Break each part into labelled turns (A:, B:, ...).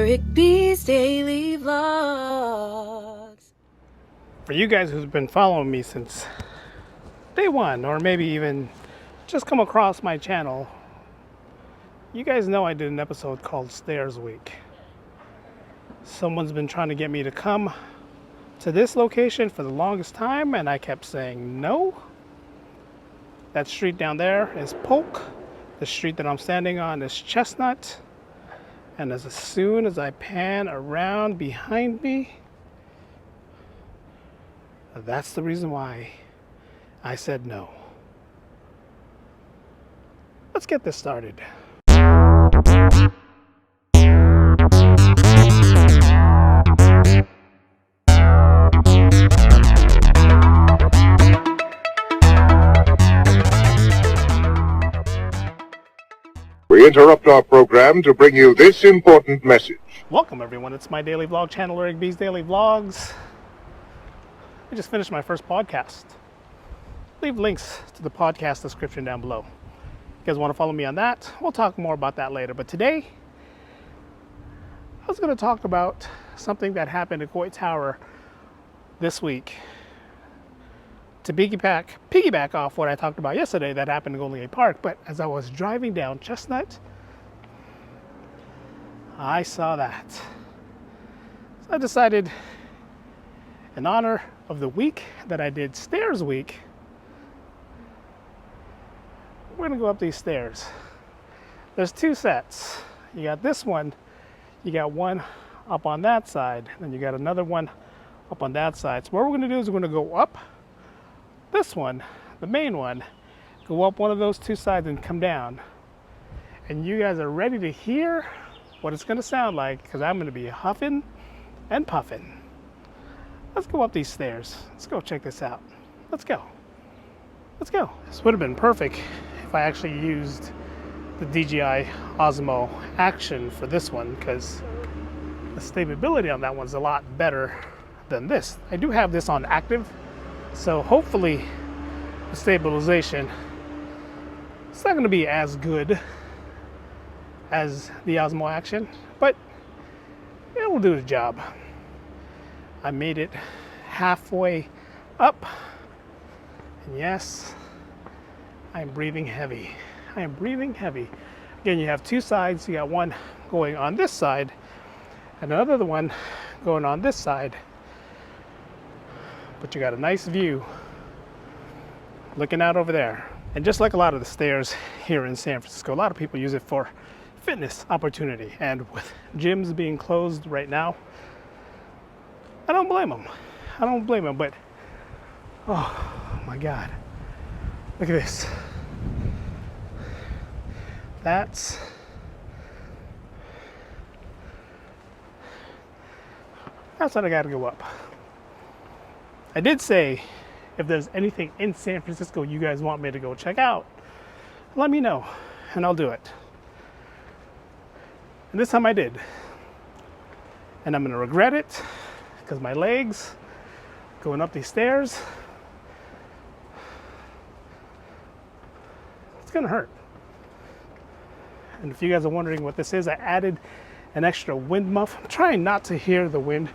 A: Eric B's Daily Vlogs.
B: For you guys who've been following me since day one, or maybe even just come across my channel, you guys know I did an episode called Stairs Week. Someone's been trying to get me to come to this location for the longest time, and I kept saying no. That street down there is Polk. The street that I'm standing on is Chestnut. And as soon as I pan around behind me, that's the reason why I said no. Let's get this started.
C: We interrupt our program to bring you this important message.
B: Welcome everyone, it's my daily vlog channel, Eric B's Daily Vlogs. I just finished my first podcast. Leave links to the podcast description down below. If you guys want to follow me on that, we'll talk more about that later. But today, I was going to talk about something that happened at Coit Tower this week. To piggyback off what I talked about yesterday that happened in Golden Gate Park, but as I was driving down Chestnut, I saw that. So I decided, in honor of the week that I did Stairs Week, we're gonna go up these stairs. There's two sets. You got this one, you got one up on that side, and you got another one up on that side. So what we're gonna do is we're gonna go up this one, the main one, go up one of those two sides and come down. And you guys are ready to hear what it's gonna sound like, because I'm gonna be huffing and puffing. Let's go up these stairs. Let's go check this out. Let's go. Let's go. This would have been perfect if I actually used the DJI Osmo Action for this one, because the stability on that one's a lot better than this. I do have this on active, so hopefully the stabilization, it's not going to be as good as the Osmo Action, but it will do the job. I made it halfway up, and yes, I'm breathing heavy. I am breathing heavy. Again, you have two sides. You got one going on this side and another one going on this side. But you got a nice view looking out over there. And just like a lot of the stairs here in San Francisco, a lot of people use it for fitness opportunity. And with gyms being closed right now, I don't blame them. I don't blame them, but oh my God, look at this. That's what I gotta go up. I did say, if there's anything in San Francisco you guys want me to go check out, let me know, and I'll do it. And this time I did. And I'm gonna regret it, because my legs going up these stairs, it's gonna hurt. And if you guys are wondering what this is, I added an extra wind muff. I'm trying not to hear the wind.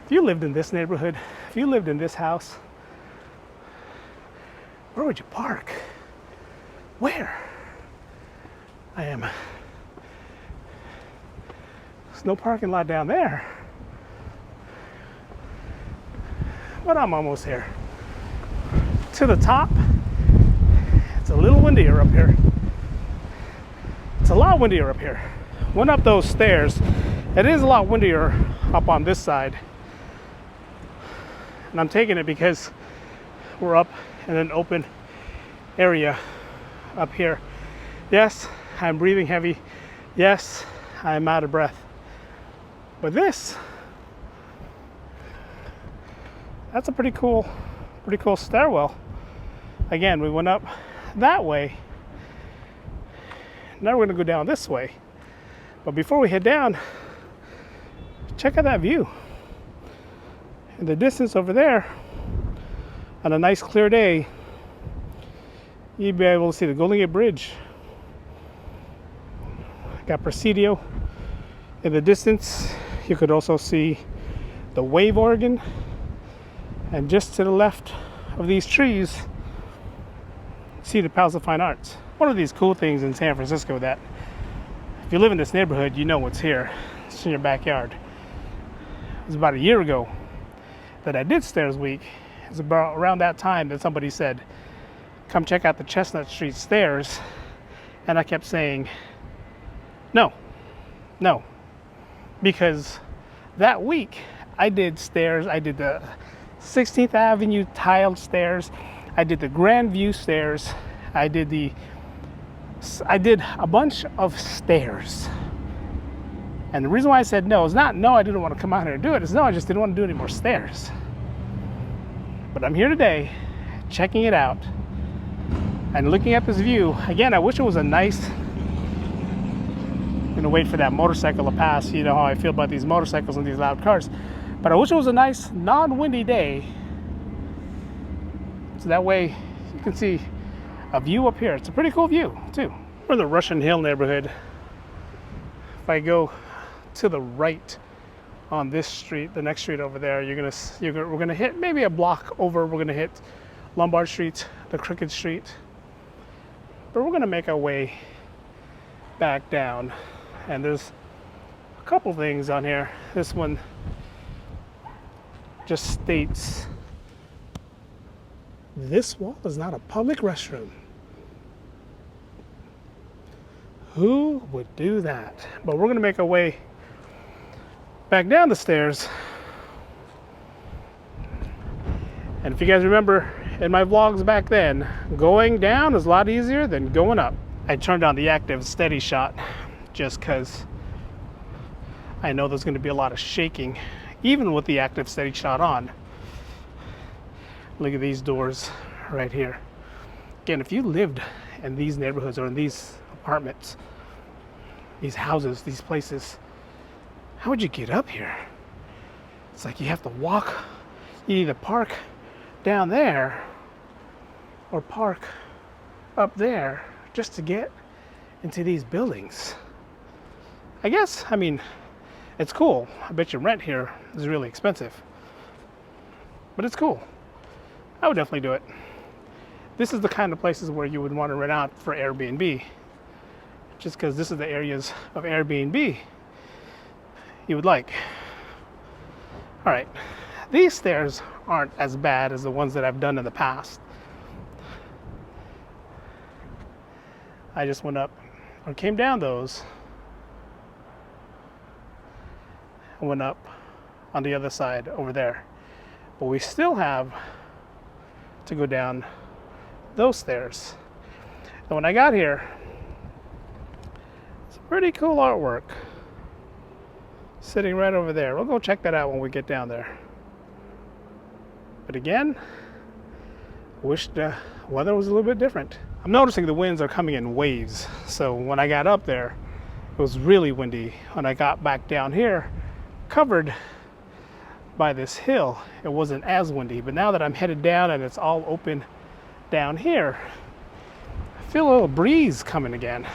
B: If you lived in this neighborhood, if you lived in this house, where would you park? Where? There's no parking lot down there. But I'm almost here. To the top, it's a little windier up here. It's a lot windier up here. Went up those stairs, it is a lot windier up on this side. And I'm taking it because we're up in an open area up here. Yes, I'm breathing heavy. Yes, I'm out of breath. But this, that's a pretty cool stairwell. Again, we went up that way. Now we're gonna go down this way. But before we head down, check out that view. In the distance over there, on a nice clear day, you'd be able to see the Golden Gate Bridge. Got Presidio In the distance, you could also see the wave organ. And just to the left of these trees, see the Palace of Fine Arts. One of these cool things in San Francisco that if you live in this neighborhood, you know what's here. It's in your backyard. It was about a year ago that I did Stairs Week. It was about around that time that somebody said, come check out the Chestnut Street stairs. And I kept saying, no, because that week I did stairs. I did the 16th Avenue tiled stairs. I did the Grand View stairs. I did a bunch of stairs. And the reason why I said no is not no, I didn't want to come out here and do it. It's no, I just didn't want to do any more stairs. But I'm here today, checking it out and looking at this view. Again, I wish it was a nice, I'm gonna wait for that motorcycle to pass. You know how I feel about these motorcycles and these loud cars. But I wish it was a nice, non-windy day. So that way you can see a view up here. It's a pretty cool view too. We're in the Russian Hill neighborhood. If I go to the right on this street, the next street over there, we're gonna hit maybe a block over. We're gonna hit Lombard Street, the Crooked Street. But we're gonna make our way back down. And there's a couple things on here. This one just states, this wall is not a public restroom. Who would do that? But we're gonna make our way back down the stairs. And if you guys remember in my vlogs back then, going down is a lot easier than going up. I turned on the active steady shot just because I know there's gonna be a lot of shaking, even with the active steady shot on. Look at these doors right here. Again, if you lived in these neighborhoods or in these apartments, these houses, these places, how would you get up here? It's like you have to walk. You either park down there or park up there just to get into these buildings. I guess, I mean, it's cool. I bet your rent here is really expensive, but it's cool. I would definitely do it. This is the kind of places where you would want to rent out for Airbnb, just because this is the areas of Airbnb you would like. All right, these stairs aren't as bad as the ones that I've done in the past. I just went up or came down those and went up on the other side over there. But we still have to go down those stairs. And when I got here, it's pretty cool artwork sitting right over there. We'll go check that out when we get down there. But again, wish the weather was a little bit different. I'm noticing the winds are coming in waves. So when I got up there, it was really windy. When I got back down here, covered by this hill, it wasn't as windy. But now that I'm headed down and it's all open down here, I feel a little breeze coming again.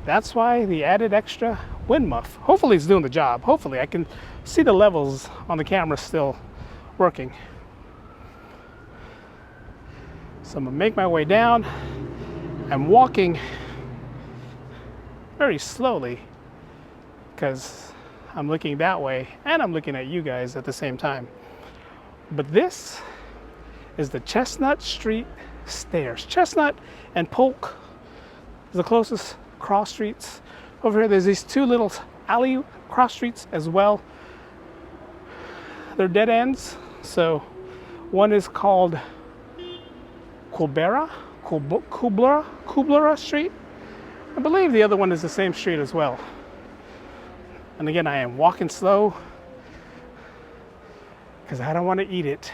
B: That's why the added extra wind muff. Hopefully it's doing the job. Hopefully I can see the levels on the camera still working. So I'm gonna make my way down. I'm walking very slowly because I'm looking that way and I'm looking at you guys at the same time. But this is the Chestnut Street stairs. Chestnut and Polk is the closest cross streets. Over here there's these two little alley cross streets as well. They're dead ends. So one is called Kubler Street. I believe the other one is the same street as well. And again, I am walking slow because I don't want to eat it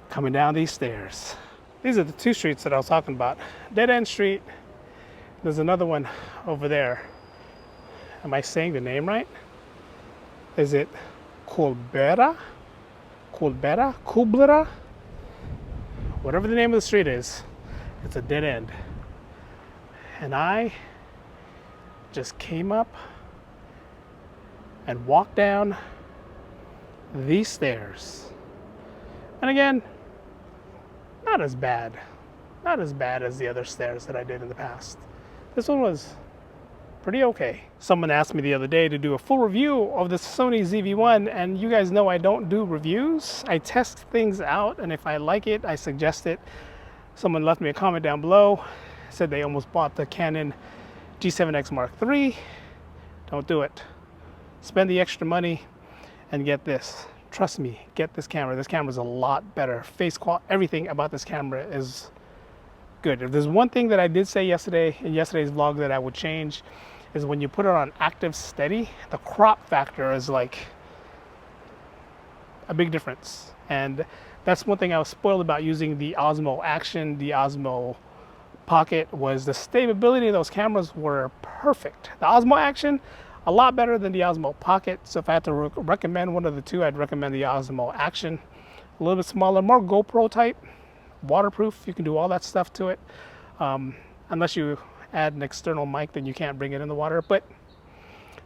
B: coming down these stairs. These are the two streets that I was talking about. Dead End Street. There's another one over there. Am I saying the name right? Is it Kubler? Whatever the name of the street is, it's a dead end. And I just came up and walked down these stairs. And again, not as bad. Not as bad as the other stairs that I did in the past. This one was pretty okay. Someone asked me the other day to do a full review of the Sony ZV1, and you guys know I don't do reviews. I test things out, and if I like it, I suggest it. Someone left me a comment down below, said they almost bought the Canon G7X Mark III. Don't do it. Spend the extra money and get this. Trust me, get this camera. This camera is a lot better. Face quality, everything about this camera is good. If there's one thing that I did say yesterday in yesterday's vlog that I would change, is when you put it on active steady, the crop factor is like a big difference. And that's one thing I was spoiled about using the Osmo Action, the Osmo Pocket, was the stability of those cameras were perfect. The Osmo Action, a lot better than the Osmo Pocket. So if I had to recommend one of the two, I'd recommend the Osmo Action. A little bit smaller, more GoPro type, waterproof. You can do all that stuff to it. Unless you add an external mic, then you can't bring it in the water. But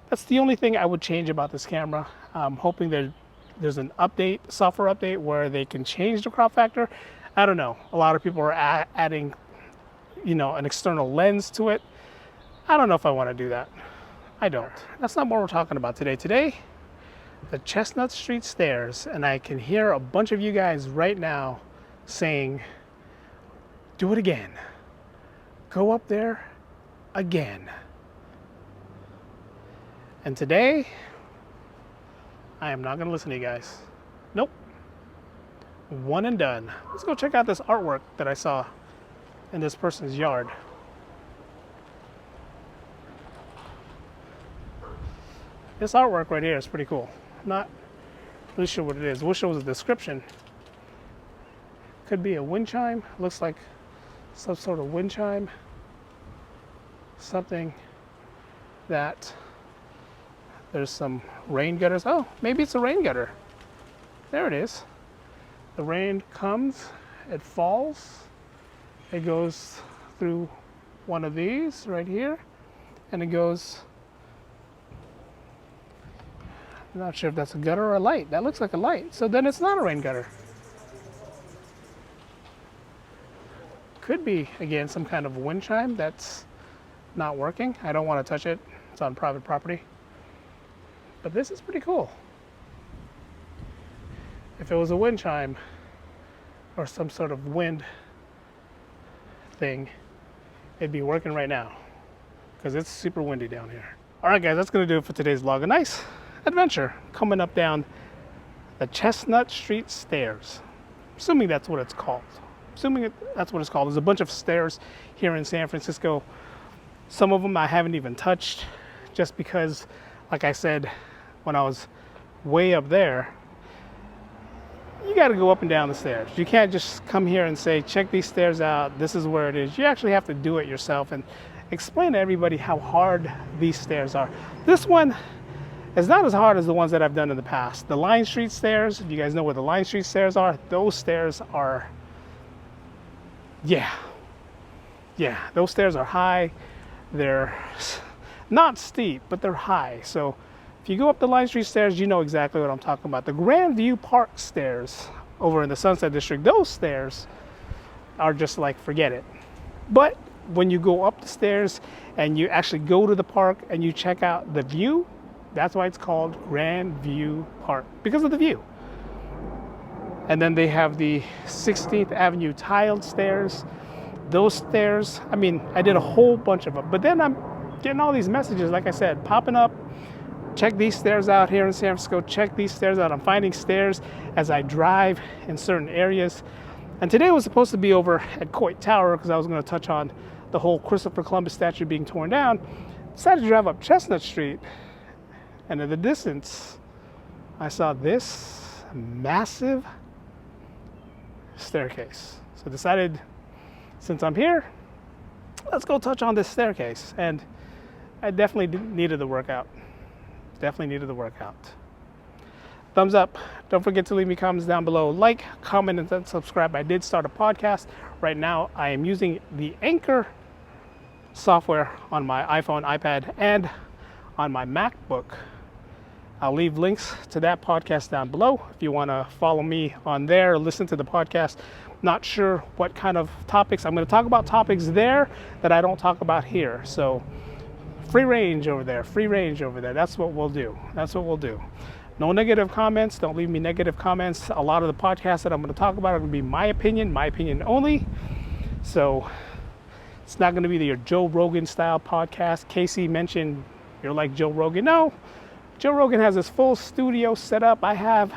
B: that's the only thing I would change about this camera. I'm hoping that there's an update, software update, where they can change the crop factor. I don't know. A lot of people are adding, an external lens to it. I don't know if I want to do that. I don't. That's not what we're talking about today. Today, the Chestnut Street stairs, and I can hear a bunch of you guys right now saying, do it again. Go up there again. And today, I am not going to listen to you guys. Nope. One and done. Let's go check out this artwork that I saw in this person's yard. This artwork right here is pretty cool. I'm not really sure what it is. Wish there was a description. Could be a wind chime. Looks like some sort of wind chime. Something that there's some rain gutters. Oh, maybe it's a rain gutter. There it is. The rain comes, it falls, it goes through one of these right here, and it goes, I'm not sure if that's a gutter or a light. That looks like a light. So then it's not a rain gutter. Could be, again, some kind of wind chime that's not working. I don't want to touch it. It's on private property. But this is pretty cool. If it was a wind chime or some sort of wind thing, it'd be working right now because it's super windy down here. All right, guys, that's going to do it for today's vlog. A nice adventure coming up down the Chestnut Street stairs. Assuming that's what it's called. That's what it's called. There's a bunch of stairs here in San Francisco. Some of them I haven't even touched just because, like I said, when I was way up there, you got to go up and down the stairs. You can't just come here and say, check these stairs out. This is where it is. You actually have to do it yourself and explain to everybody how hard these stairs are. This one is not as hard as the ones that I've done in the past. The Line Street stairs, if you guys know where the Line Street stairs are, those stairs are, yeah, those stairs are high. They're not steep, but they're high. So if you go up the Line Street stairs, you know exactly what I'm talking about. The Grandview Park stairs over in the Sunset District, those stairs are just like, forget it. But when you go up the stairs and you actually go to the park and you check out the view, that's why it's called Grandview Park, because of the view. And then they have the 16th Avenue tiled stairs. Those stairs, I mean, I did a whole bunch of them. But then I'm getting all these messages, like I said, popping up. Check these stairs out here in San Francisco. Check these stairs out. I'm finding stairs as I drive in certain areas. And today was supposed to be over at Coit Tower because I was going to touch on the whole Christopher Columbus statue being torn down. Decided to drive up Chestnut Street. And in the distance, I saw this massive staircase. So decided, since I'm here, let's go touch on this staircase. And I definitely needed the workout. Definitely needed the workout. Thumbs up. Don't forget to leave me comments down below. Like, comment, and subscribe. I did start a podcast. Right now, I am using the Anchor software on my iPhone, iPad, and on my MacBook. I'll leave links to that podcast down below if you want to follow me on there, listen to the podcast. Not sure what kind of topics. I'm going to talk about topics there that I don't talk about here. So free range over there, free range over there. That's what we'll do. That's what we'll do. No negative comments. Don't leave me negative comments. A lot of the podcasts that I'm going to talk about are going to be my opinion only. So it's not going to be your Joe Rogan style podcast. Casey mentioned you're like Joe Rogan. No, Joe Rogan has his full studio set up. I have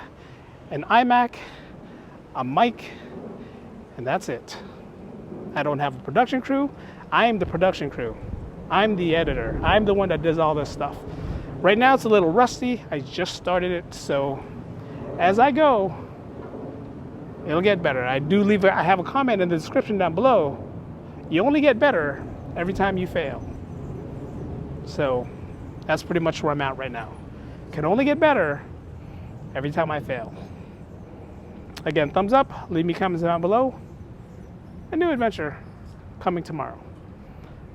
B: an iMac, a mic, and that's it. I don't have a production crew. I am the production crew. I'm the editor. I'm the one that does all this stuff. Right now it's a little rusty. I just started it, so as I go, it'll get better. I have a comment in the description down below. You only get better every time you fail. So that's pretty much where I'm at right now. Can only get better every time I fail. Again, thumbs up, leave me comments down below. A new adventure coming tomorrow.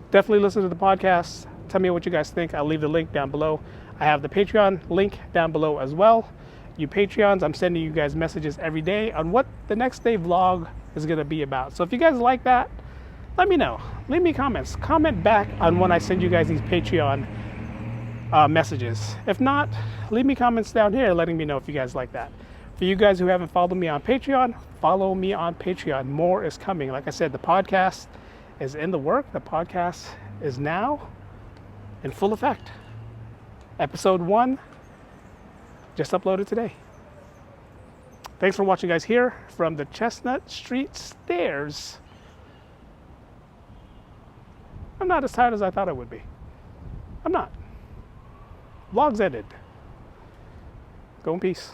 B: Definitely listen to the podcast. Tell me what you guys think. I'll leave the link down below. I have the Patreon link down below as well. You Patreons, I'm sending you guys messages every day on what the next day vlog is going to be about. So if you guys like that, let me know. Leave me comments. Comment back on when I send you guys these Patreon messages. If not, leave me comments down here letting me know if you guys like that. For you guys who haven't followed me on Patreon, follow me on Patreon. More is coming. Like I said, the podcast is in the work. The podcast is now in full effect. Episode 1 just uploaded today. Thanks for watching, guys, here from the Chestnut Street stairs. I'm not as tired as I thought I would be. I'm not. Vlog's ended. Go in peace.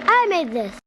D: I made this.